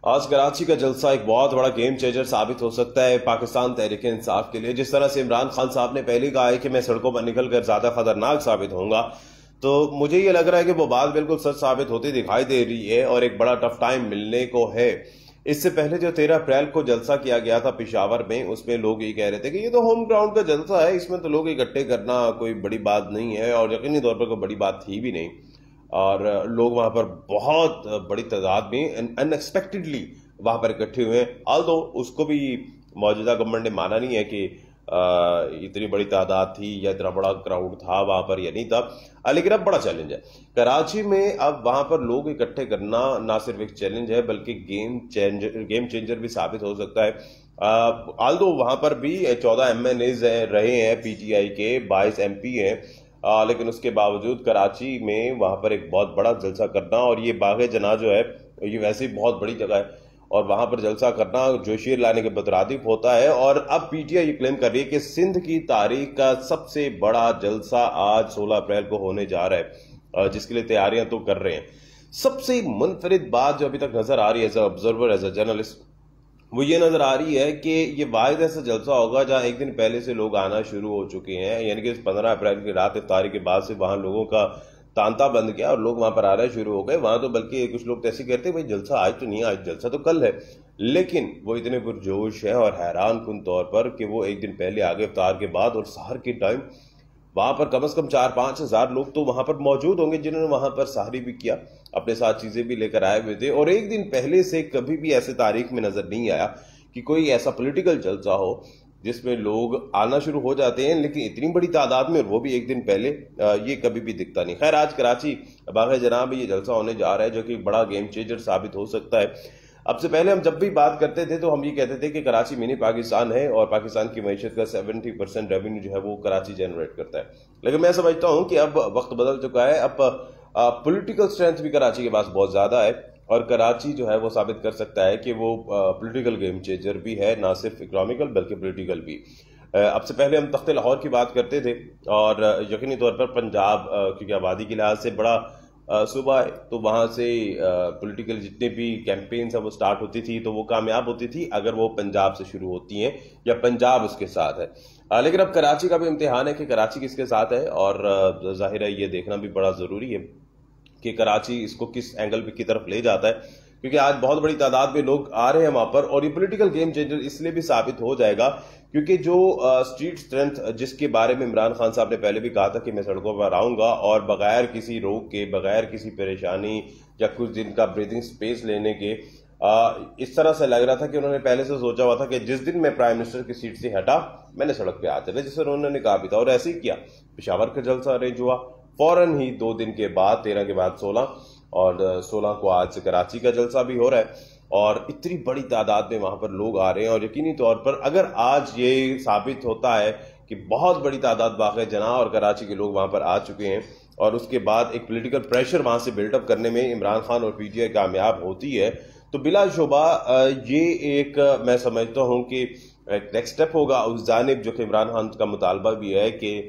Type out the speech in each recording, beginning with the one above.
آج کراچی کا جلسہ ایک بہت بڑا گیم چینجر ثابت ہو سکتا ہے پاکستان تحریک انصاف کے لیے. جس طرح سے عمران خان صاحب نے پہلے کہا ہے کہ میں سڑکوں پر نکل کر زیادہ خطرناک ثابت ہوں گا، تو مجھے یہ لگ رہا ہے کہ وہ بات بالکل سچ ثابت ہوتی دکھائی دے رہی ہے اور ایک بڑا ٹف ٹائم ملنے کو ہے. اس سے پہلے جو 13 اپریل کو جلسہ کیا گیا تھا پشاور میں، اس میں لوگ یہ کہہ رہے تھے کہ یہ تو ہوم گراؤنڈ کا جلسہ ہے، اس میں تو لوگ اکٹھے کرنا کوئی بڑی بات نہیں ہے، اور یقینی طور پر کوئی بڑی بات تھی بھی نہیں. اور لوگ وہاں پر بہت بڑی تعداد میں ان ایکسپیکٹڈلی وہاں پر اکٹھے ہوئے ہیں. آلدو اس کو بھی موجودہ گورنمنٹ نے مانا نہیں ہے کہ اتنی بڑی تعداد تھی یا اتنا بڑا کراؤڈ تھا وہاں پر یا نہیں تھا، لیکن اب بڑا چیلنج ہے کراچی میں. اب وہاں پر لوگ اکٹھے کرنا نہ صرف ایک چیلنج ہے بلکہ گیم چینجر بھی ثابت ہو سکتا ہے. آلدو وہاں پر بھی 14 MNAs رہے ہیں پی ٹی آئی کے، 22 MP ہیں، لیکن اس کے باوجود کراچی میں وہاں پر ایک بہت بڑا جلسہ کرنا، اور یہ باغ جناح جو ہے یہ ویسے ہی بہت بڑی جگہ ہے، اور وہاں پر جلسہ کرنا جوشیر لانے کے مترادف ہوتا ہے. اور اب پی ٹی آئی یہ کلیم کر رہی ہے کہ سندھ کی تاریخ کا سب سے بڑا جلسہ آج 16 اپریل کو ہونے جا رہا ہے، جس کے لیے تیاریاں تو کر رہے ہیں. سب سے منفرد بات جو ابھی تک نظر آ رہی ہے as a observer, as a journalist, وہ یہ نظر آ رہی ہے کہ یہ واحد ایسا جلسہ ہوگا جہاں ایک دن پہلے سے لوگ آنا شروع ہو چکے ہیں. یعنی کہ 15 اپریل کی رات افطاری کے بعد سے وہاں لوگوں کا تانتا بند گیا اور لوگ وہاں پر آنا شروع ہو گئے. وہاں تو بلکہ کچھ لوگ تو ایسے کہتے ہیں بھائی جلسہ آج تو نہیں، آج جلسہ تو کل ہے، لیکن وہ اتنے پرجوش ہے اور حیران کن طور پر کہ وہ ایک دن پہلے آگے افطار کے بعد اور سحر کے ٹائم وہاں پر کم از کم 4-5 ہزار لوگ تو وہاں پر موجود ہوں گے جنہوں نے وہاں پر سحری بھی کیا، اپنے ساتھ چیزیں بھی لے کر آئے ہوئے تھے. اور ایک دن پہلے سے کبھی بھی ایسے تاریخ میں نظر نہیں آیا کہ کوئی ایسا پولیٹیکل جلسہ ہو جس میں لوگ آنا شروع ہو جاتے ہیں لیکن اتنی بڑی تعداد میں، اور وہ بھی ایک دن پہلے. یہ کبھی بھی دکھتا نہیں. خیر، آج کراچی باغ جناح میں یہ جلسہ ہونے جا رہا ہے جو کہ بڑا گیم چینجر ثابت ہو سکتا ہے. اب سے پہلے ہم جب بھی بات کرتے تھے تو ہم یہ کہتے تھے کہ کراچی منی پاکستان ہے اور پاکستان کی معیشت کا 70% ریونیو جو ہے وہ کراچی جنریٹ کرتا ہے. لیکن میں سمجھتا ہوں کہ اب وقت بدل چکا ہے. اب پولیٹیکل سٹرینتھ بھی کراچی کے پاس بہت زیادہ ہے، اور کراچی جو ہے وہ ثابت کر سکتا ہے کہ وہ پولیٹیکل گیم چینجر بھی ہے، نہ صرف اکنامیکل بلکہ پولیٹیکل بھی. اب سے پہلے ہم تخت لاہور کی بات کرتے تھے، اور یقینی طور پر پنجاب کیونکہ آبادی کے لحاظ سے بڑا صوبہ ہے، تو وہاں سے پولیٹیکل جتنے بھی کیمپینز ہیں وہ سٹارٹ ہوتی تھی تو وہ کامیاب ہوتی تھی اگر وہ پنجاب سے شروع ہوتی ہیں یا پنجاب اس کے ساتھ ہے. لیکن اب کراچی کا بھی امتحان ہے کہ کراچی کس کے ساتھ ہے، اور ظاہر ہے یہ دیکھنا بھی بڑا ضروری ہے کہ کراچی اس کو کس اینگل کی طرف لے جاتا ہے، کیونکہ آج بہت بڑی تعداد میں لوگ آ رہے ہیں وہاں پر. اور یہ پولیٹیکل گیم چینجر اس لیے بھی ثابت ہو جائے گا کیونکہ جو اسٹریٹ اسٹرینتھ جس کے بارے میں عمران خان صاحب نے پہلے بھی کہا تھا کہ میں سڑکوں پر آؤں گا اور بغیر کسی روک کے، بغیر کسی پریشانی یا کچھ دن کا بریتھنگ سپیس لینے کے، اس طرح سے لگ رہا تھا کہ انہوں نے پہلے سے سوچا ہوا تھا کہ جس دن میں پرائم منسٹر کی سیٹ سے ہٹا میں نے سڑک پہ آتے رہے، جسے انہوں نے کہا بھی تھا، اور ایسے ہی کیا. پشاور کا جلسہ ارینج ہوا فوراً ہی 2 دن کے بعد، 13 کے بعد 16، اور 16 کو آج سے کراچی کا جلسہ بھی ہو رہا ہے. اور اتنی بڑی تعداد میں وہاں پر لوگ آ رہے ہیں، اور یقینی طور پر اگر آج یہ ثابت ہوتا ہے کہ بہت بڑی تعداد باغ جناح اور کراچی کے لوگ وہاں پر آ چکے ہیں، اور اس کے بعد ایک پولیٹیکل پریشر وہاں سے بلڈ اپ کرنے میں عمران خان اور پی ٹی آئی کامیاب ہوتی ہے، تو بلا شبہ یہ ایک میں سمجھتا ہوں کہ ایک نیکسٹ سٹیپ ہوگا اس جانب، جو کہ عمران خان کا مطالبہ بھی ہے کہ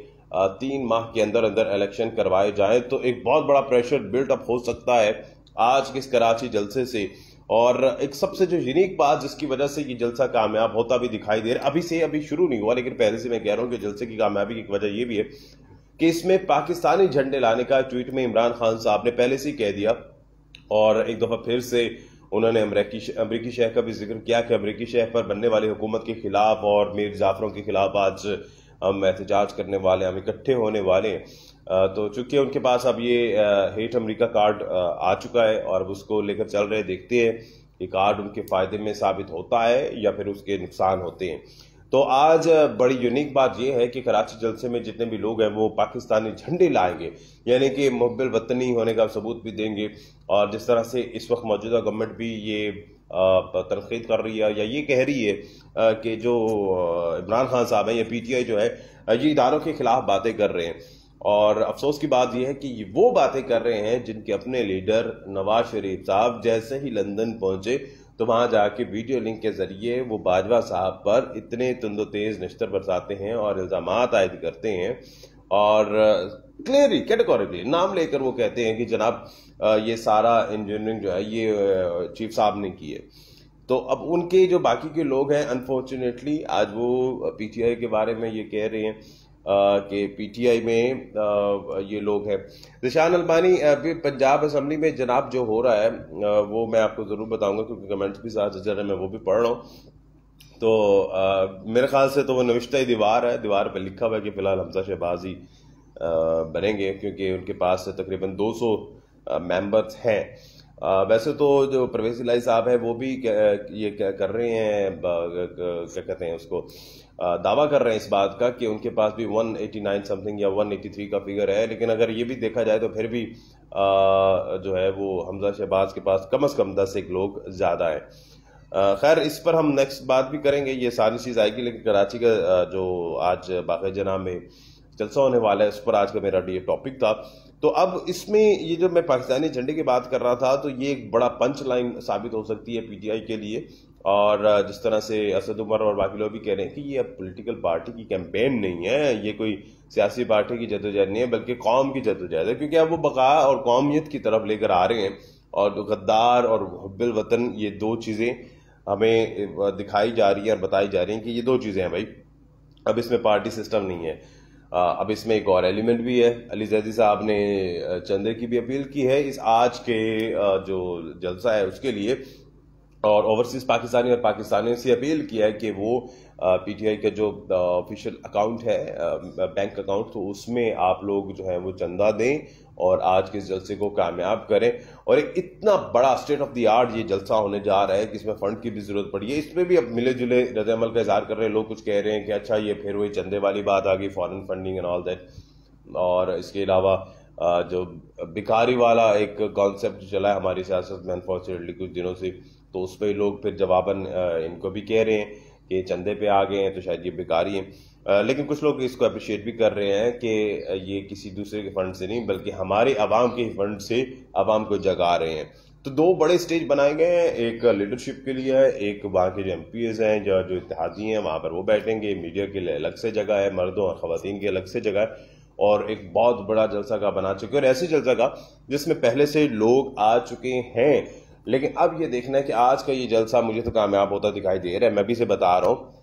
3 ماہ کے اندر اندر الیکشن کروائے جائیں. تو ایک بہت بڑا پریشر بلڈ اپ ہو سکتا ہے آج کے اس کراچی جلسے سے. اور ایک سب سے جو یونیک بات جس کی وجہ سے یہ جلسہ کامیاب ہوتا بھی دکھائی دے رہا، ابھی شروع نہیں ہوا لیکن پہلے سے میں کہہ رہا ہوں کہ جلسے کی کامیابی کی وجہ یہ بھی ہے کہ اس میں پاکستانی جھنڈے لانے کا ٹویٹ میں عمران خان صاحب نے پہلے سے ہی کہہ دیا، اور ایک دفعہ پھر سے انہوں نے امریکی شہر کا بھی ذکر کیا کہ امریکی شہر پر بننے والی حکومت کے خلاف اور میر جعفروں کے خلاف آج ہم احتجاج کرنے والے ہیں، ہم اکٹھے ہونے والے ہیں. تو چونکہ ان کے پاس اب یہ ہیٹ امریکہ کارڈ آ چکا ہے اور اب اس کو لے کر چل رہے، دیکھتے ہیں یہ کارڈ ان کے فائدے میں ثابت ہوتا ہے یا پھر اس کے نقصان ہوتے ہیں. تو آج بڑی یونیک بات یہ ہے کہ کراچی جلسے میں جتنے بھی لوگ ہیں وہ پاکستانی جھنڈے لائیں گے، یعنی کہ محب الوطنی ہونے کا ثبوت بھی دیں گے. اور جس طرح سے اس وقت موجودہ گورنمنٹ بھی یہ تنقید کر رہی ہے یا یہ کہہ رہی ہے کہ جو عمران خان صاحب ہیں یا پی ٹی آئی جو ہے یہ اداروں کے خلاف باتیں کر رہے ہیں، اور افسوس کی بات یہ ہے کہ یہ وہ باتیں کر رہے ہیں جن کے اپنے لیڈر نواز شریف صاحب جیسے ہی لندن پہنچے تو وہاں جا کے ویڈیو لنک کے ذریعے وہ باجوہ صاحب پر اتنے تند و تیز نشتر برساتے ہیں اور الزامات عائد کرتے ہیں اور کلیئرلی کیٹیگوریکلی نام لے کر وہ کہتے ہیں کہ جناب یہ سارا انجینئرنگ جو ہے یہ چیف صاحب نے کی ہے. تو اب ان کے جو باقی کے لوگ ہیں انفارچونیٹلی آج وہ پی ٹی آئی کے بارے میں یہ کہہ رہے ہیں کہ پی ٹی آئی میں یہ لوگ ہیں. ذیشان البانی ابھی پنجاب اسمبلی میں جناب جو ہو رہا ہے وہ میں آپ کو ضرور بتاؤں گا کیونکہ کمنٹس بھی ساتھ جا رہے ہیں, میں وہ بھی پڑھ رہا ہوں. تو میرے خیال سے تو وہ نوشتہ ہی دیوار ہے, دیوار پہ لکھا ہوا ہے کہ فی الحال حمزہ شہباز ہی بنیں گے کیونکہ ان کے پاس تقریباً 200 ممبرز ہیں. ویسے تو جو پرویز الہی صاحب ہے وہ بھی یہ کر رہے ہیں, کیا کہتے ہیں اس کو, دعویٰ کر رہے ہیں اس بات کا کہ ان کے پاس بھی 189 سم تھنگ یا 183 کا فگر ہے. لیکن اگر یہ بھی دیکھا جائے تو پھر بھی جو ہے وہ حمزہ شہباز کے پاس کم از کم 10 ایک لوگ زیادہ ہیں. خیر اس پر ہم نیکسٹ بات بھی کریں گے, یہ ساری چیز آئے گی. لیکن کراچی کا جو آج باقی جناح میں جلسہ ہونے والا ہے اس پر آج کا میرا یہ ٹاپک تھا. تو اب اس میں یہ جو میں پاکستانی جھنڈے کی بات کر رہا تھا تو یہ ایک بڑا پنچ لائن ثابت ہو سکتی ہے پی ٹی آئی کے لیے. اور جس طرح سے اسد عمر اور باقی لوگ بھی کہہ رہے ہیں کہ یہ اب پولیٹیکل پارٹی کی کیمپین نہیں ہے, یہ کوئی سیاسی پارٹی کی جدوجہد نہیں ہے بلکہ قوم کی جدوجہد ہے, کیونکہ اب وہ بقا اور قومیت کی طرف لے کر آ رہے ہیں. اور غدار اور حب الوطن یہ دو چیزیں ہمیں دکھائی جا رہی ہیں اور بتائی جا رہی ہیں کہ یہ دو چیزیں ہیں بھائی, اب اس میں پارٹی سسٹم نہیں ہے. اب اس میں ایک اور ایلیمنٹ بھی ہے. علی زیدی صاحب نے چندے کی بھی اپیل کی ہے اس آج کے جو جلسہ ہے اس کے لیے, اور اوورسیز پاکستانی اور پاکستانیوں سے اپیل کیا ہے کہ وہ پی ٹی آئی کا جو آفیشیل اکاؤنٹ ہے بینک اکاؤنٹ, تو اس میں آپ لوگ جو ہے وہ چندہ دیں اور آج کے اس جلسے کو کامیاب کریں. اور ایک اتنا بڑا اسٹیٹ آف دی آرٹ یہ جلسہ ہونے جا رہا ہے کہ اس میں فنڈ کی بھی ضرورت پڑی ہے. اس میں بھی اب ملے جلے رد عمل کا اظہار کر رہے ہیں لوگ. کچھ کہہ رہے ہیں کہ اچھا یہ پھر وہی چندے والی بات آ گئی, foreign funding and all that. اور اس کے علاوہ جو بیکاری والا ایک کانسیپٹ چلا ہے ہماری سیاست میں انفارچونیٹلی کچھ دنوں سے, تو اس پہ لوگ پھر جواباً ان کو بھی کہہ رہے ہیں کہ چندے پہ آ گئے ہیں تو شاید یہ بیکاری ہیں. لیکن کچھ لوگ اس کو اپریشیٹ بھی کر رہے ہیں کہ یہ کسی دوسرے کے فنڈ سے نہیں بلکہ ہمارے عوام کے فنڈ سے عوام کو جگا رہے ہیں. تو دو بڑے سٹیج بنائے گئے ہیں, ایک لیڈرشپ کے لیے ہے, ایک وہاں کے جو ایم پی ایز ہیں جو اتحادی ہیں وہاں پر وہ بیٹھیں گے, میڈیا کے لیے الگ سے جگہ ہے, مردوں اور خواتین کے الگ سے جگہ ہے, اور ایک بہت بڑا جلسہ کا بنا چکے ہیں. اور ایسے جلسہ کا جس میں پہلے سے لوگ آ چکے ہیں. لیکن اب یہ دیکھنا ہے کہ آج کا یہ جلسہ مجھے تو کامیاب ہوتا دکھائی دے رہا ہے. میں بھی سے بتا رہا ہوں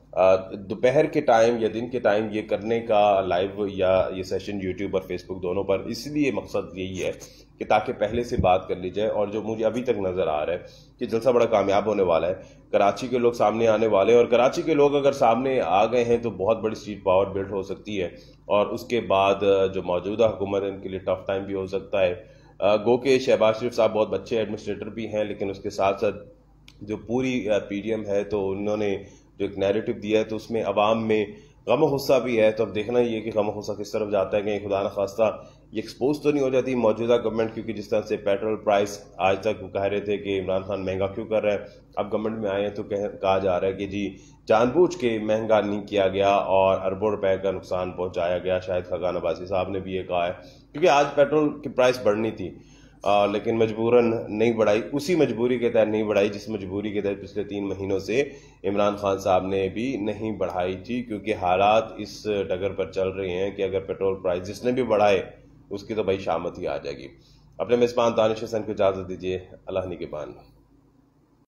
دوپہر کے ٹائم یا دن کے ٹائم یہ کرنے کا لائیو یا یہ سیشن یوٹیوب اور فیس بک دونوں پر, اس لیے مقصد یہی ہے کہ تاکہ پہلے سے بات کر لی جائے. اور جو مجھے ابھی تک نظر آ رہا ہے کہ جلسہ بڑا کامیاب ہونے والا ہے. کراچی کے لوگ سامنے آنے والے ہیں, اور کراچی کے لوگ اگر سامنے آ گئے ہیں تو بہت بڑی اسٹریٹ پاور بلڈ ہو سکتی ہے. اور اس کے بعد جو موجودہ حکومت ہے ان کے لیے ٹف ٹائم بھی ہو سکتا ہے. گو کہ شہباز شریف صاحب بہت اچھے ایڈمنسٹریٹر بھی ہیں, لیکن اس کے ساتھ ساتھ جو پوری پی ڈی ایم ہے تو انہوں نے جو ایک نیریٹو دیا ہے تو اس میں عوام میں غم و غصہ بھی ہے. تو اب دیکھنا یہ کہ غم و غصہ کس طرف جاتا ہے, کہیں خدا نخواستہ یہ ایکسپوز تو نہیں ہو جاتی موجودہ گورنمنٹ, کیونکہ جس طرح سے پیٹرول پرائس آج تک وہ کہہ رہے تھے کہ عمران خان مہنگا کیوں کر رہا ہے, اب گورنمنٹ میں آئے ہیں تو کہا جا رہا ہے کہ جی جان بوجھ کے مہنگا نہیں کیا گیا اور اربوں روپے کا نقصان پہنچایا گیا. شاید خاقان عباسی صاحب نے بھی یہ کہا ہے, کیونکہ آج پیٹرول کی پرائس بڑھنی تھی لیکن مجبوراً نہیں بڑھائی, اسی مجبوری کے تحت نہیں بڑھائی جس مجبوری کے تحت پچھلے 3 مہینوں سے عمران خان صاحب نے بھی نہیں بڑھائی تھی. کیونکہ حالات اس ڈگر پر چل رہے ہیں کہ اگر پیٹرول پرائس جس نے بھی بڑھائے اس کی تو بھائی شامت ہی آ جائے گی. اپنے میزبان دانش حسن کو اجازت دیجیے. اللہ نگہبان.